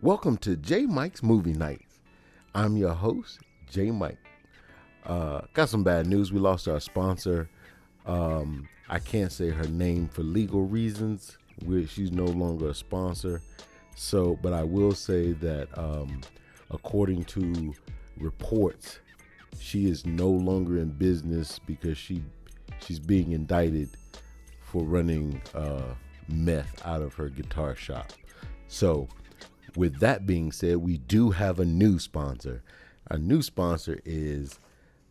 Welcome to Jaymike'S Movie Nights. I'm your host, Jaymike. Got some bad news. We lost our sponsor. I can't say her name for legal reasons. She's no longer a sponsor. But I will say that according to reports, she is no longer in business because she's being indicted for running meth out of her guitar shop. So with that being said, we do have a new sponsor. Our new sponsor is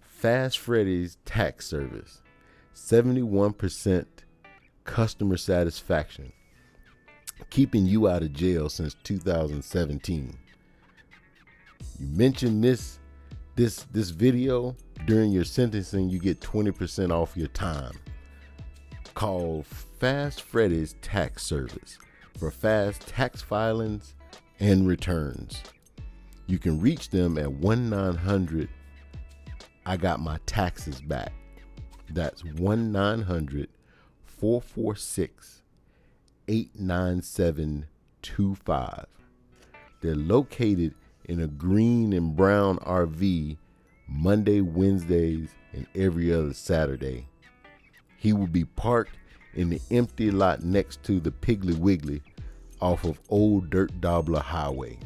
Fast Freddy's Tax Service. 71% customer satisfaction, keeping you out of jail since 2017. You mention this video during your sentencing, you get 20% off your time. Call Fast Freddy's Tax Service for fast tax filings and returns. You can reach them at 1-900 I got my taxes back. That's 1-900-446-89725. They're located in a green and brown RV Monday, Wednesdays, and every other Saturday. He will be parked in the empty lot next to the Piggly Wiggly off of Old Dirt Dabbler Highway.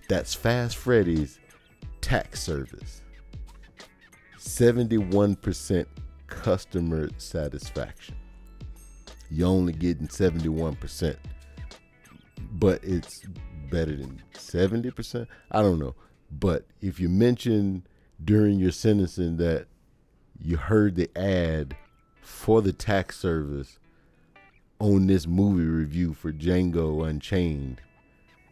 That's Fast Freddy's Tax Service. 71% customer satisfaction. You're only getting 71%, but it's better than 70%. I don't know. But if you mention during your sentencing that you heard the ad for the tax service on this movie review for Django Unchained,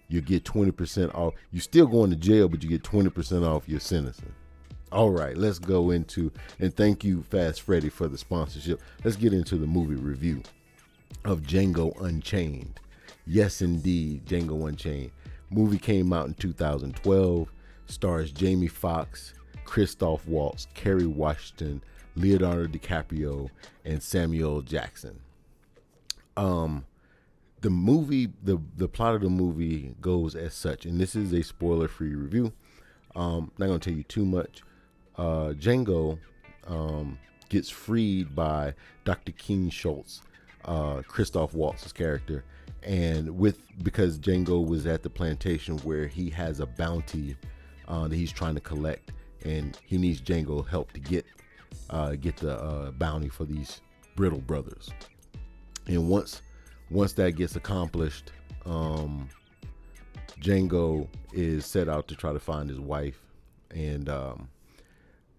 you get 20% off. You're still going to jail, but you get 20% off your sentencing. All right, let's go into, and thank you, Fast Freddy, for the sponsorship. Let's get into the movie review of Django Unchained. Yes, indeed, Django Unchained. Movie came out in 2012, stars Jamie Foxx, Christoph Waltz, Kerry Washington, Leonardo DiCaprio, and Samuel Jackson. The movie, the plot of the movie goes as such, and this is a spoiler-free review. Not gonna tell you too much. Django gets freed by Dr. King Schultz, Christoph Waltz's character, and because Django was at the plantation where he has a bounty that he's trying to collect, and he needs Django help to get the bounty for these Brittle brothers. And once that gets accomplished, Django is set out to try to find his wife, and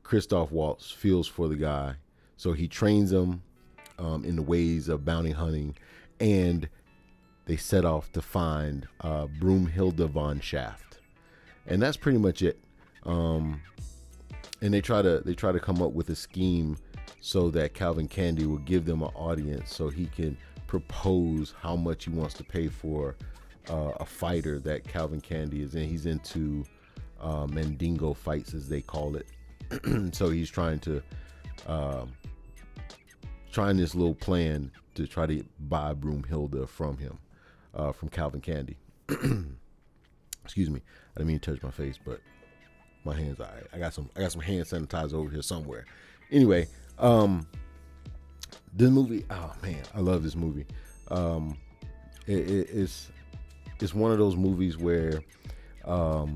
Christoph Waltz feels for the guy, so he trains him in the ways of bounty hunting, and they set off to find Broomhilda von Shaft, and that's pretty much it. And they try to come up with a scheme so that Calvin Candy will give them an audience so he can propose how much he wants to pay for a fighter that Calvin Candy is in. He's into Mandingo fights, as they call it. So he's trying this little plan to try to buy Broomhilda from him, from Calvin Candy. Excuse me, I didn't mean to touch my face, but my hands. I got some hand sanitizer over here somewhere. Anyway, this movie. Oh man, I love this movie. It's one of those movies where I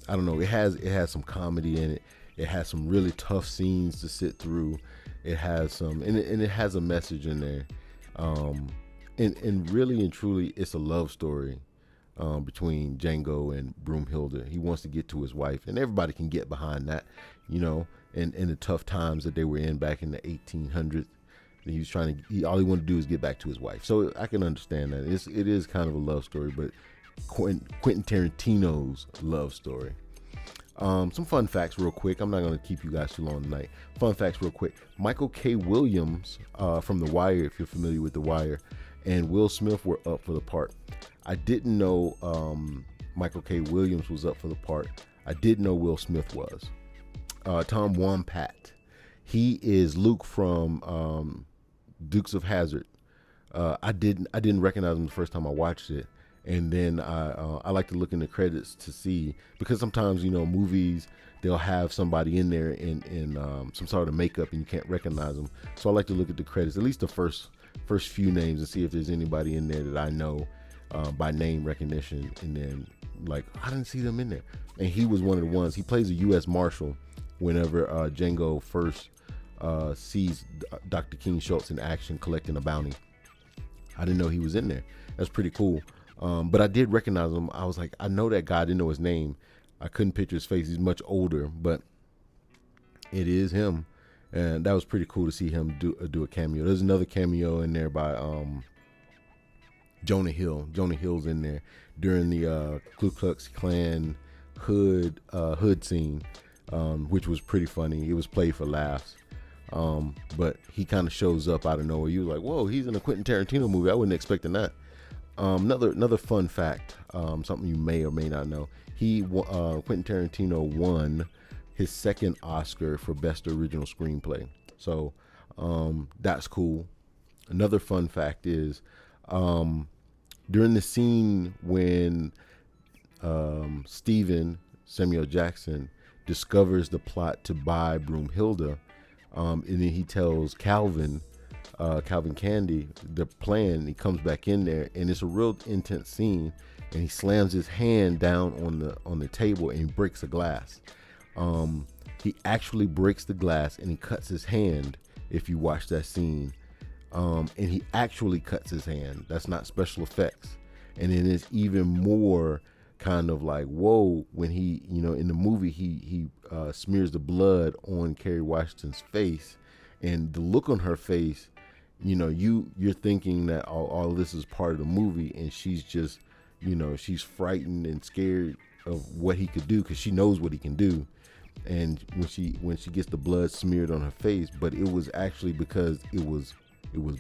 don't know. It has some comedy in it. It has some really tough scenes to sit through. It has some, and it has a message in there. And really and truly, it's a love story between Django and Broomhilda. He wants to get to his wife, and everybody can get behind that, and the tough times that they were in back in the 1800s. He was all he wanted to do is get back to his wife. So I can understand that. It is kind of a love story, but Quentin Tarantino's love story. Some fun facts real quick. I'm not going to keep you guys too long tonight. Fun facts real quick. Michael K. Williams from The Wire, if you're familiar with The Wire, and Will Smith were up for the part. I didn't know Michael K. Williams was up for the part. I did know Will Smith was. Tom Wompat. He is Luke from Dukes of Hazzard. I didn't recognize him the first time I watched it, And then I like to look in the credits to see, because sometimes movies, they'll have somebody in there in some sort of makeup and you can't recognize them. So I like to look at the credits, at least the first few names, and see if there's anybody in there that I know by name recognition. And then like, I didn't see them in there, and he was one of the ones. He plays a U.S. Marshal whenever Django first sees Dr. King Schultz in action collecting a bounty. I didn't know he was in there. That's pretty cool. But I did recognize him. I was like, I know that guy. I didn't know his name. I couldn't picture his face. He's much older, but it is him. And that was pretty cool to see him do a cameo. There's another cameo in there by Jonah Hill. Jonah Hill's in there during the Ku Klux Klan hood scene, which was pretty funny. It was played for laughs. But he kind of shows up out of nowhere. You was like, whoa, he's in a Quentin Tarantino movie. I wasn't expecting that. Another fun fact, something you may or may not know. Quentin Tarantino won his second Oscar for Best Original Screenplay. So that's cool. Another fun fact is during the scene when Samuel Jackson discovers the plot to buy Broomhilda, and then he tells Calvin Candy the plan. He comes back in there, and it's a real intense scene, and he slams his hand down on the table and he breaks a glass. He actually breaks the glass and he cuts his hand, if you watch that scene. And he actually cuts his hand. That's not special effects. And then it's even more kind of like, whoa, when he, in the movie, he smears the blood on Kerry Washington's face, and the look on her face, you're thinking that all this is part of the movie, and she's just, she's frightened and scared of what he could do, because she knows what he can do. And when she gets the blood smeared on her face, but it was actually because it was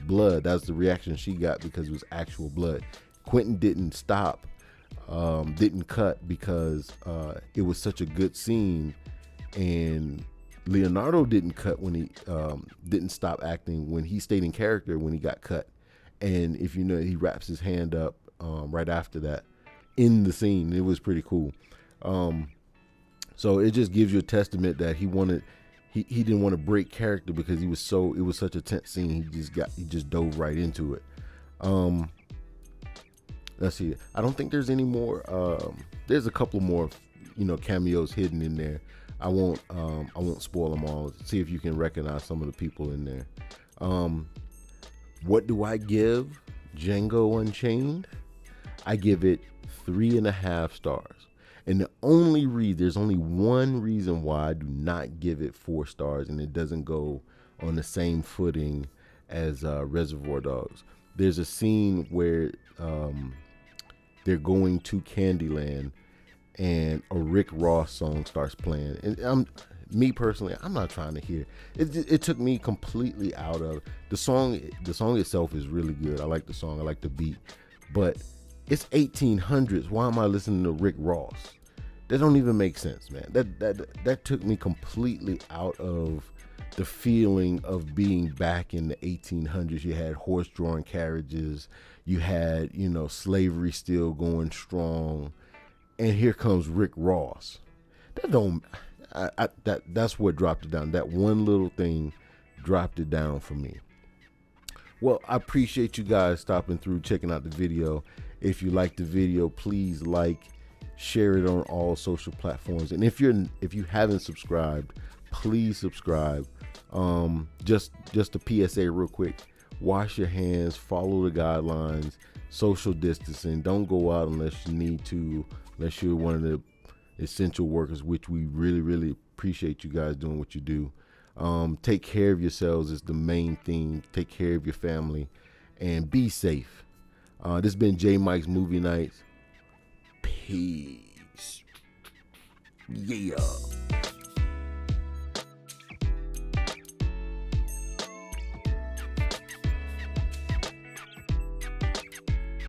blood. That's the reaction she got, because it was actual blood. Quentin didn't stop, didn't cut, because it was such a good scene, and Leonardo didn't cut when he didn't stop acting when he stayed in character when he got cut. And if he wraps his hand up right after that in the scene. It was pretty cool. So it just gives you a testament that he didn't want to break character, because it was such a tense scene. He just dove right into it. Let's see. I don't think there's any more. There's a couple more, cameos hidden in there. I won't spoil them all. See if you can recognize some of the people in there. What do I give Django Unchained? I give it 3.5 stars. And there's only one reason why I do not give it 4 stars, and it doesn't go on the same footing as Reservoir Dogs. There's a scene where they're going to Candyland, and a Rick Ross song starts playing. And me personally, I'm not trying to hear it. It took me completely out of the song. The song itself is really good. I like the song. I like the beat, but it's 1800s. Why am I listening to Rick Ross? That don't even make sense, man. That took me completely out of the feeling of being back in the 1800s. You had horse-drawn carriages. You had, slavery still going strong. And here comes Rick Ross. That's what dropped it down. That one little thing dropped it down for me. Well, I appreciate you guys stopping through, checking out the video. If you like the video, please share it on all social platforms. And if you haven't subscribed, please subscribe. Just a PSA real quick. Wash your hands, follow the guidelines, social distancing. Don't go out unless you need to, unless you're one of the essential workers, which we really, really appreciate you guys doing what you do. Take care of yourselves is the main thing. Take care of your family and be safe. This has been Jaymike'S Movie Nights. Peace. Yeah.